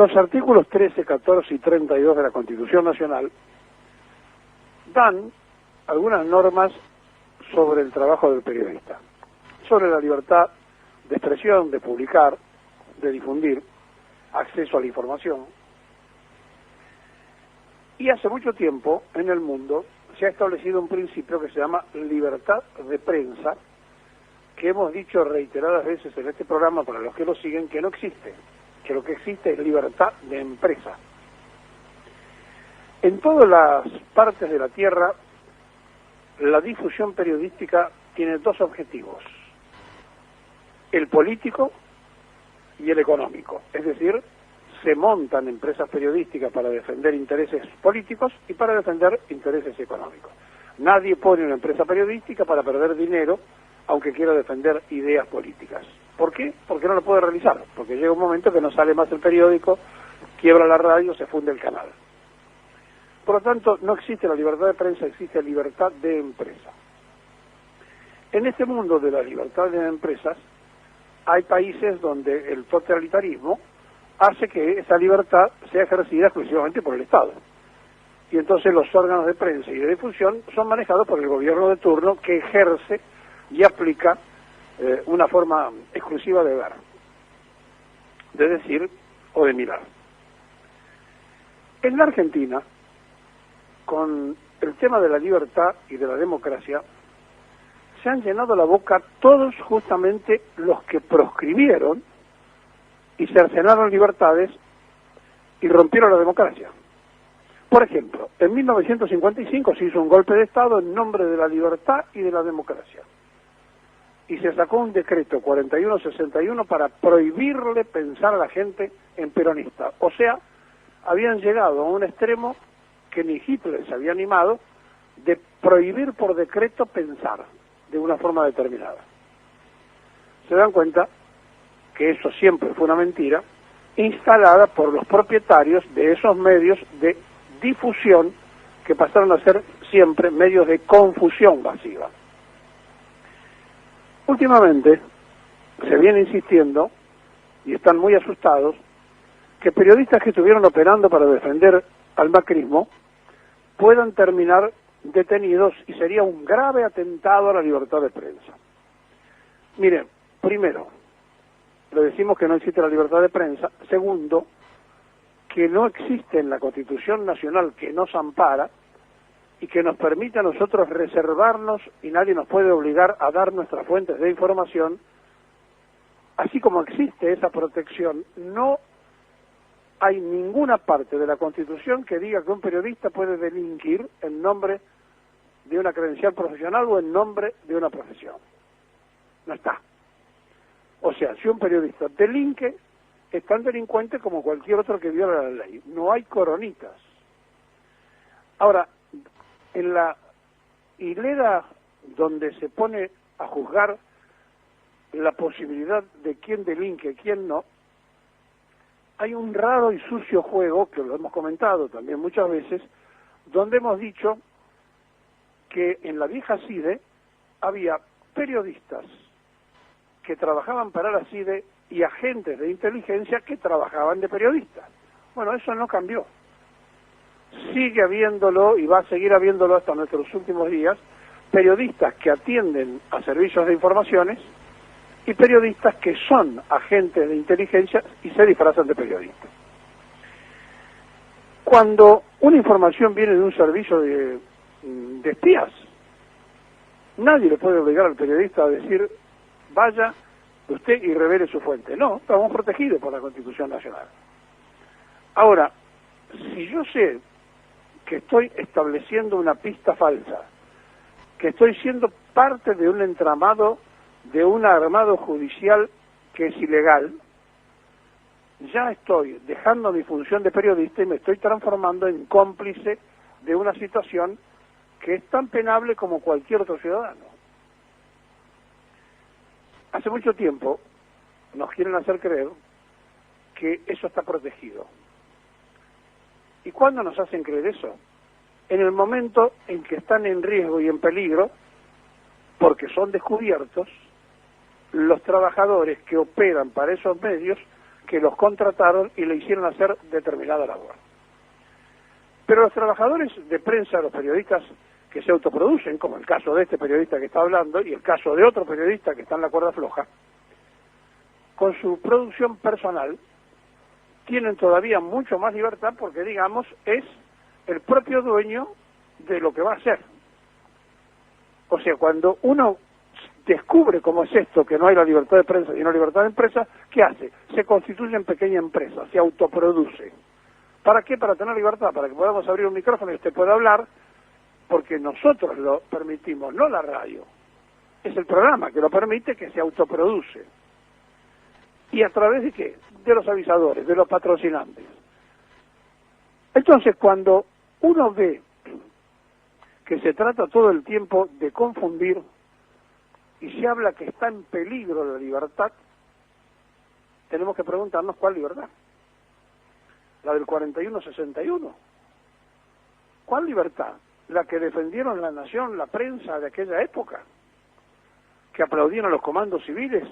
Los artículos 13, 14 y 32 de la Constitución Nacional dan algunas normas sobre el trabajo del periodista, sobre la libertad de expresión, de publicar, de difundir, acceso a la información. Y hace mucho tiempo en el mundo se ha establecido un principio que se llama libertad de prensa, que hemos dicho reiteradas veces en este programa para los que lo siguen que no existe, que lo que existe es libertad de empresa. En todas las partes de la Tierra, la difusión periodística tiene dos objetivos: el político y el económico. Es decir, se montan empresas periodísticas para defender intereses políticos y para defender intereses económicos. Nadie pone una empresa periodística para perder dinero, aunque quiera defender ideas políticas. ¿Por qué? Porque no lo puede realizar, porque llega un momento que no sale más el periódico, quiebra la radio, se funde el canal. Por lo tanto, no existe la libertad de prensa, existe libertad de empresa. En este mundo de la libertad de empresas, hay países donde el totalitarismo hace que esa libertad sea ejercida exclusivamente por el Estado. Y entonces los órganos de prensa y de difusión son manejados por el gobierno de turno, que ejerce y aplica una forma exclusiva de ver, de decir o de mirar. En la Argentina, con el tema de la libertad y de la democracia, se han llenado la boca todos justamente los que proscribieron y cercenaron libertades y rompieron la democracia. Por ejemplo, en 1955 se hizo un golpe de Estado en nombre de la libertad y de la democracia. Y se sacó un decreto 4161 para prohibirle pensar a la gente en peronista. O sea, habían llegado a un extremo que ni Hitler se había animado, de prohibir por decreto pensar de una forma determinada. Se dan cuenta que eso siempre fue una mentira, instalada por los propietarios de esos medios de difusión que pasaron a ser siempre medios de confusión masiva. Últimamente se viene insistiendo, y están muy asustados, que periodistas que estuvieron operando para defender al macrismo puedan terminar detenidos, y sería un grave atentado a la libertad de prensa. Miren, primero, le decimos que no existe la libertad de prensa. Segundo, que no existe en la Constitución Nacional, que nos ampara y que nos permite a nosotros reservarnos, y nadie nos puede obligar a dar nuestras fuentes de información. Así como existe esa protección, no hay ninguna parte de la Constitución que diga que un periodista puede delinquir en nombre de una credencial profesional o en nombre de una profesión. No está. O sea, si un periodista delinque, es tan delincuente como cualquier otro que viola la ley. No hay coronitas. Ahora, en la hilera donde se pone a juzgar la posibilidad de quién delinque, quién no, hay un raro y sucio juego, que lo hemos comentado también muchas veces, donde hemos dicho que en la vieja CIDE había periodistas que trabajaban para la CIDE y agentes de inteligencia que trabajaban de periodistas. Bueno, eso no cambió. Sigue habiéndolo y va a seguir habiéndolo hasta nuestros últimos días, periodistas que atienden a servicios de informaciones y periodistas que son agentes de inteligencia y se disfrazan de periodistas. Cuando una información viene de un servicio de espías, nadie le puede obligar al periodista a decir: vaya usted y revele su fuente. No, estamos protegidos por la Constitución Nacional. Ahora, si yo sé que estoy estableciendo una pista falsa, que estoy siendo parte de un entramado, de un armado judicial que es ilegal, ya estoy dejando mi función de periodista y me estoy transformando en cómplice de una situación que es tan penable como cualquier otro ciudadano. Hace mucho tiempo nos quieren hacer creer que eso está protegido. ¿Y cuándo nos hacen creer eso? En el momento en que están en riesgo y en peligro, porque son descubiertos los trabajadores que operan para esos medios, que los contrataron y le hicieron hacer determinada labor. Pero los trabajadores de prensa, los periodistas que se autoproducen, como el caso de este periodista que está hablando y el caso de otro periodista que está en la cuerda floja, con su producción personal tienen todavía mucho más libertad porque, digamos, es el propio dueño de lo que va a hacer. O sea, cuando uno descubre cómo es esto, que no hay la libertad de prensa y no libertad de empresa, ¿qué hace? Se constituye en pequeña empresa, se autoproduce. ¿Para qué? Para tener libertad, para que podamos abrir un micrófono y usted pueda hablar, porque nosotros lo permitimos, no la radio. Es el programa que lo permite, que se autoproduce. ¿Y a través de qué? De los avisadores, de los patrocinantes. Entonces, cuando uno ve que se trata todo el tiempo de confundir y se habla que está en peligro la libertad, tenemos que preguntarnos cuál libertad. La del 41-61. ¿Cuál libertad? La que defendieron la nación, la prensa de aquella época, que aplaudían a los comandos civiles,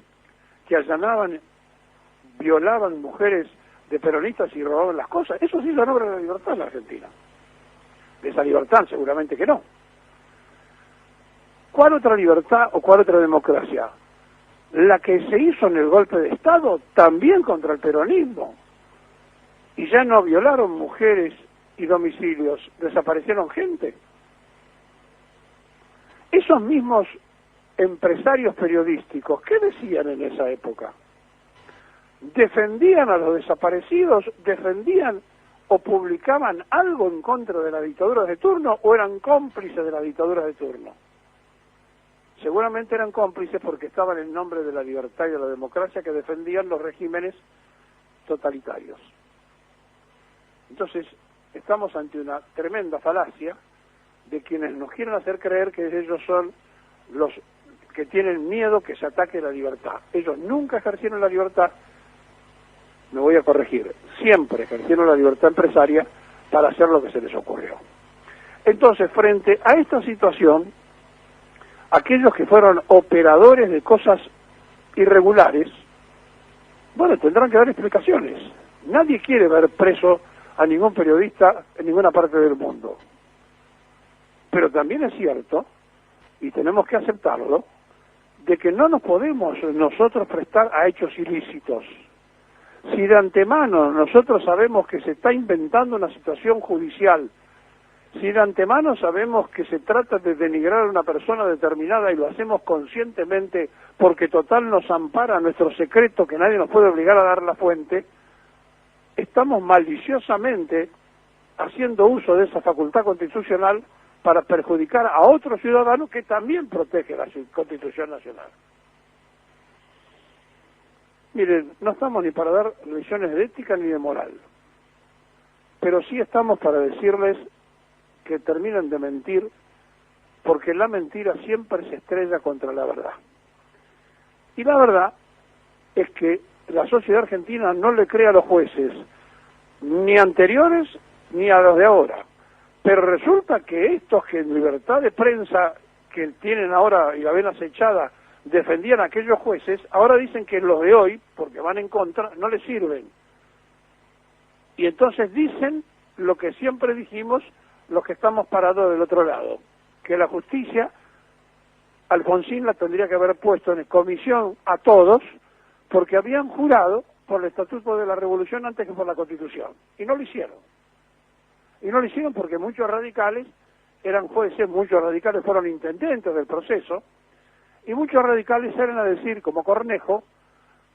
que allanaban, violaban mujeres de peronistas y robaban las cosas. Eso sí son obras de la libertad en la Argentina. De esa libertad seguramente que no. ¿Cuál otra libertad o cuál otra democracia? La que se hizo en el golpe de Estado, también contra el peronismo. Y ya no violaron mujeres y domicilios, desaparecieron gente. Esos mismos empresarios periodísticos, ¿qué decían en esa época? ¿Defendían a los desaparecidos? ¿Defendían o publicaban algo en contra de la dictadura de turno o eran cómplices de la dictadura de turno? Seguramente eran cómplices porque estaban en nombre de la libertad y de la democracia que defendían los regímenes totalitarios. Entonces, estamos ante una tremenda falacia de quienes nos quieren hacer creer que ellos son los que tienen miedo que se ataque la libertad. Ellos nunca ejercieron la libertad, me voy a corregir, siempre ejercieron la libertad empresaria para hacer lo que se les ocurrió. Entonces, frente a esta situación, aquellos que fueron operadores de cosas irregulares, bueno, tendrán que dar explicaciones. Nadie quiere ver preso a ningún periodista en ninguna parte del mundo. Pero también es cierto, y tenemos que aceptarlo, de que no nos podemos nosotros prestar a hechos ilícitos. Si de antemano nosotros sabemos que se está inventando una situación judicial, si de antemano sabemos que se trata de denigrar a una persona determinada y lo hacemos conscientemente porque total nos ampara nuestro secreto que nadie nos puede obligar a dar la fuente, estamos maliciosamente haciendo uso de esa facultad constitucional para perjudicar a otro ciudadano que también protege la Constitución Nacional. Miren, no estamos ni para dar lecciones de ética ni de moral, pero sí estamos para decirles que terminen de mentir, porque la mentira siempre se estrella contra la verdad. Y la verdad es que la sociedad argentina no le cree a los jueces, ni anteriores ni a los de ahora. Pero resulta que estos que en libertad de prensa que tienen ahora y la ven acechada defendían a aquellos jueces, ahora dicen que los de hoy, porque van en contra, no les sirven. Y entonces dicen lo que siempre dijimos los que estamos parados del otro lado, que la justicia, Alfonsín la tendría que haber puesto en comisión a todos, porque habían jurado por el Estatuto de la Revolución antes que por la Constitución, y no lo hicieron. Y no lo hicieron porque muchos radicales eran jueces, muchos radicales fueron intendentes del proceso, y muchos radicales salen a decir, como Cornejo,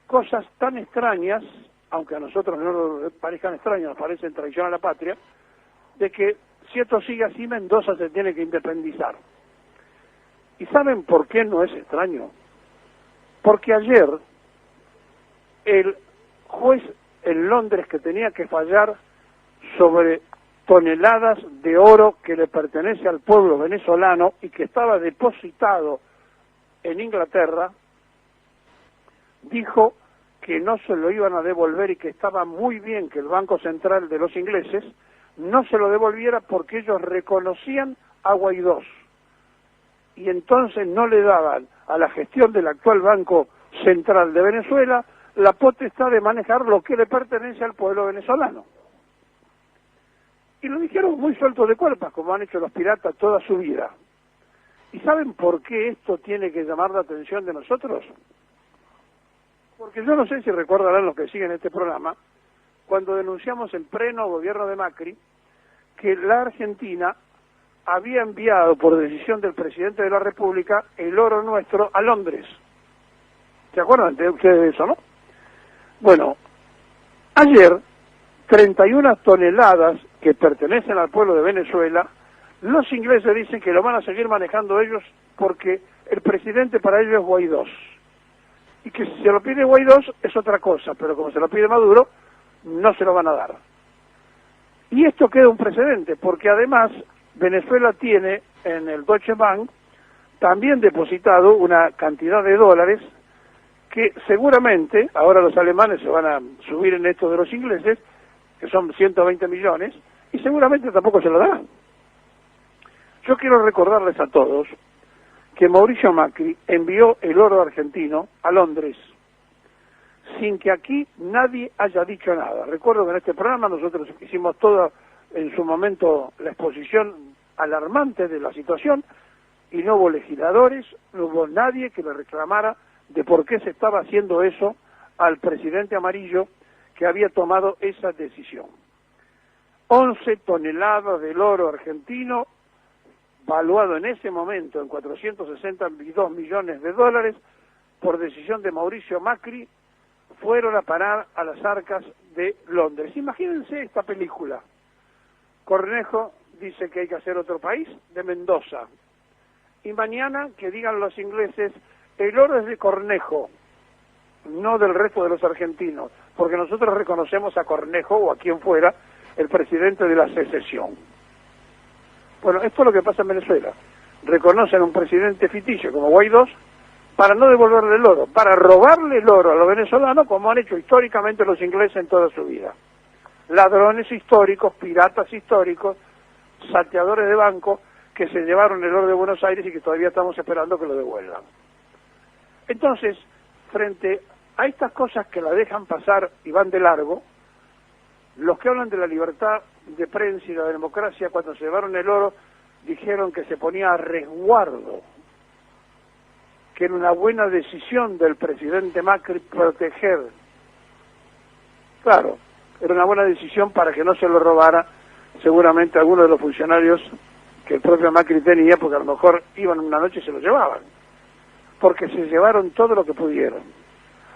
cosas tan extrañas, aunque a nosotros no nos parezcan extrañas, nos parecen traición a la patria, de que si esto sigue así, Mendoza se tiene que independizar. ¿Y saben por qué no es extraño? Porque ayer el juez en Londres que tenía que fallar sobre toneladas de oro que le pertenece al pueblo venezolano y que estaba depositado en Inglaterra, dijo que no se lo iban a devolver y que estaba muy bien que el Banco Central de los ingleses no se lo devolviera porque ellos reconocían a Guaidó y entonces no le daban a la gestión del actual Banco Central de Venezuela la potestad de manejar lo que le pertenece al pueblo venezolano. Y lo dijeron muy sueltos de cuerpas, como han hecho los piratas toda su vida. ¿Y saben por qué esto tiene que llamar la atención de nosotros? Porque yo no sé si recordarán los que siguen este programa, cuando denunciamos en pleno gobierno de Macri, que la Argentina había enviado por decisión del presidente de la República el oro nuestro a Londres. ¿Se acuerdan de ustedes de eso, no? Bueno, ayer, 31 toneladas que pertenecen al pueblo de Venezuela, los ingleses dicen que lo van a seguir manejando ellos porque el presidente para ellos es Guaidó. Y que si se lo pide Guaidó es otra cosa, pero como se lo pide Maduro, no se lo van a dar. Y esto queda un precedente, porque además Venezuela tiene en el Deutsche Bank también depositado una cantidad de dólares que seguramente, ahora los alemanes se van a subir en esto de los ingleses, que son 120 millones, y seguramente tampoco se lo darán. Yo quiero recordarles a todos que Mauricio Macri envió el oro argentino a Londres, sin que aquí nadie haya dicho nada. Recuerdo que en este programa nosotros hicimos toda, en su momento, la exposición alarmante de la situación, y no hubo legisladores, no hubo nadie que le reclamara de por qué se estaba haciendo eso al presidente Amarillo, que había tomado esa decisión. 11 toneladas del oro argentino, valuado en ese momento en 462 millones de dólares, por decisión de Mauricio Macri, fueron a parar a las arcas de Londres. Imagínense esta película. Cornejo dice que hay que hacer otro país, de Mendoza. Y mañana que digan los ingleses, el oro es de Cornejo, no del resto de los argentinos, porque nosotros reconocemos a Cornejo o a quien fuera el presidente de la secesión. Bueno, esto es lo que pasa en Venezuela. Reconocen a un presidente ficticio como Guaidó para no devolverle el oro, para robarle el oro a los venezolanos, como han hecho históricamente los ingleses en toda su vida. Ladrones históricos, piratas históricos, salteadores de banco que se llevaron el oro de Buenos Aires y que todavía estamos esperando que lo devuelvan. Entonces, frente a estas cosas que la dejan pasar y van de largo, los que hablan de la libertad de prensa y la democracia, cuando se llevaron el oro, dijeron que se ponía a resguardo, que era una buena decisión del presidente Macri proteger. Claro, era una buena decisión para que no se lo robara seguramente alguno de los funcionarios que el propio Macri tenía, porque a lo mejor iban una noche y se lo llevaban. Porque se llevaron todo lo que pudieron,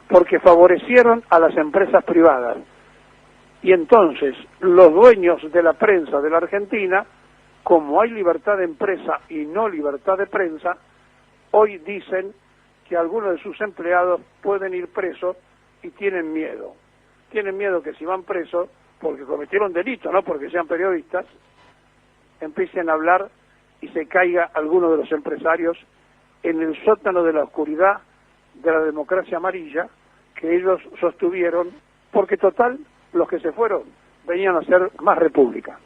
porque favorecieron a las empresas privadas. Y entonces los dueños de la prensa de la Argentina, como hay libertad de empresa y no libertad de prensa, hoy dicen que algunos de sus empleados pueden ir presos y tienen miedo. Tienen miedo que si van presos, porque cometieron delito, no porque sean periodistas, empiecen a hablar y se caiga alguno de los empresarios en el sótano de la oscuridad de la democracia amarilla que ellos sostuvieron, porque total, los que se fueron venían a ser más república.